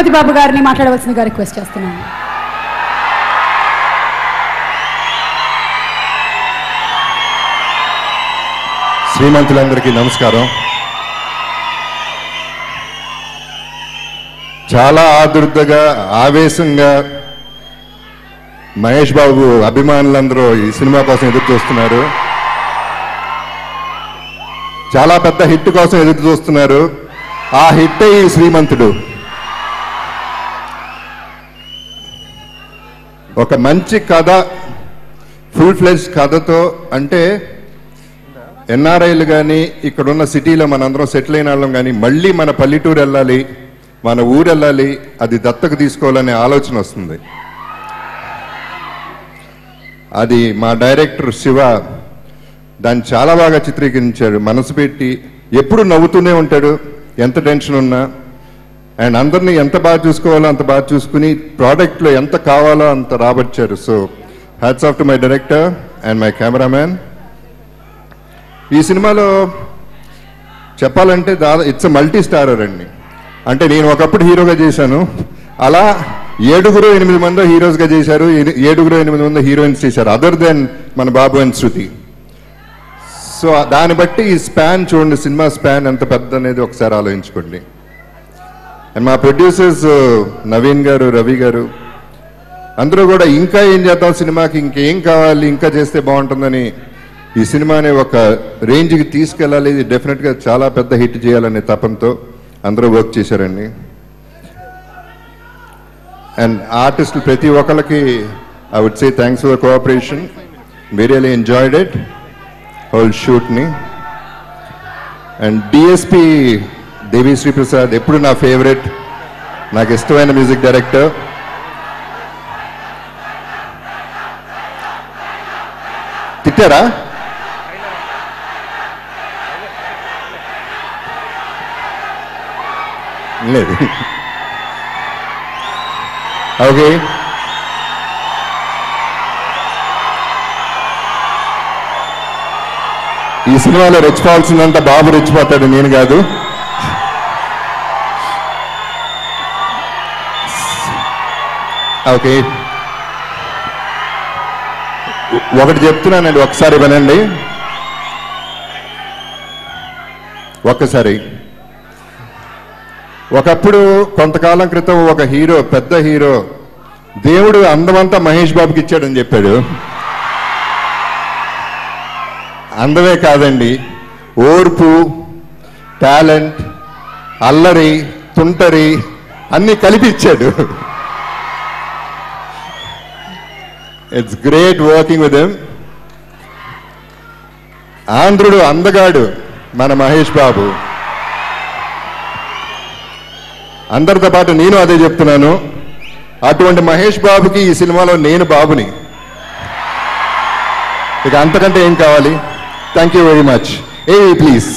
గణపతి బాబు గారిని మాట్లాడవలసిందిగా రిక్వెస్ట్ చేస్తున్నాను. శ్రీమంతులందరికీ నమస్కారం. చాలా ఆదుర్దగా ఆవేశంగా మహేష్ బాబు అభిమానులందరూ ఈ సినిమా కోసం ఎదురు చూస్తున్నారు. చాలా పెద్ద హిట్ కోసం ఎదురు చూస్తున్నారు. ఆ హిట్టే ఈ శ్రీమంతుడు. ఒక మంచి కథ, ఫుల్ ఫ్లెజ్ కథతో, అంటే ఎన్ఆర్ఐలు కానీ ఇక్కడున్న సిటీలో మనందరం సెటిల్ అయిన వాళ్ళం కానీ మళ్ళీ మన పల్లెటూరు వెళ్ళాలి, మన ఊరు వెళ్ళాలి, అది దత్తకు తీసుకోవాలనే ఆలోచన వస్తుంది. అది మా డైరెక్టర్ శివ దాన్ని చాలా బాగా చిత్రీకరించాడు. మనసు పెట్టి ఎప్పుడు నవ్వుతూనే ఉంటాడు ఎంత టెన్షన్ ఉన్నా. అండ్ అందరినీ ఎంత బాగా చూసుకోవాలో అంత బాగా చూసుకుని ప్రోడక్ట్లో ఎంత కావాలో అంత రాబట్టారు. So hats off to my director and my cameraman. ఈ సినిమాలో చెప్పాలంటే ఇట్స్ మల్టీ స్టారర్ అండి. అంటే నేను ఒకప్పుడు హీరోగా చేశాను, అలా 7-8 మంది హీరోస్గా చేశారు, 7-8 మంది హీరోయిన్స్ చేశారు, అదర్ దెన్ మన బాబు అండ్ శృతి. సో దాన్ని బట్టి ఈ స్పాన్ చూడండి, సినిమా స్పాన్ ఎంత పెద్ద అనేది ఒకసారి ఆలోచించుకోండి. అండ్ మా ప్రొడ్యూసర్స్ నవీన్ గారు, రవి గారు అందరూ కూడా ఇంకా ఏం చేద్దాం సినిమాకి, ఇంకేం కావాలి, ఇంకా చేస్తే బాగుంటుందని ఈ సినిమాని ఒక రేంజ్కి తీసుకెళ్ళాలి, ఇది డెఫినెట్గా చాలా పెద్ద హిట్ చేయాలనే తపంతో అందరూ వర్క్ చేశారండి. అండ్ ఆర్టిస్టులు ప్రతి ఒక్కరికి I would say thanks for the cooperation. We really enjoyed it whole షూట్ని. అండ్ డిఎస్పి దేవిశ్రీ ప్రసాద్ ఎప్పుడు నా ఫేవరెట్, నాకు ఇష్టమైన మ్యూజిక్ డైరెక్టర్. తిట్టారా? లేదు. ఓకే, ఈ సినిమాలో రెచ్చిపోవాల్సిందంతా బాబు రెచ్చిపోతాడు, నేను కాదు. ఓకే, ఒకటి చెప్తున్నానండి, ఒకసారి వినండి. ఒక్కసారి ఒకప్పుడు కొంతకాలం క్రితం ఒక హీరో, పెద్ద హీరో, దేవుడు అందమంతా మహేష్ బాబుకి ఇచ్చాడని చెప్పాడు. అందమే కాదండి, ఓర్పు, టాలెంట్, అల్లరి, తుంటరి అన్నీ కలిపి ఇచ్చాడు. It's great working with him. ఆంధ్రుడు అందగాడు మన మహేష్ బాబు. అందరితో పాటు నేను అదే చెప్తున్నాను, అటువంటి మహేష్ బాబుకి ఈ సినిమాలో నేను బాబుని. ఇక అంతకంటే ఏం కావాలి? Thank you very much. A please.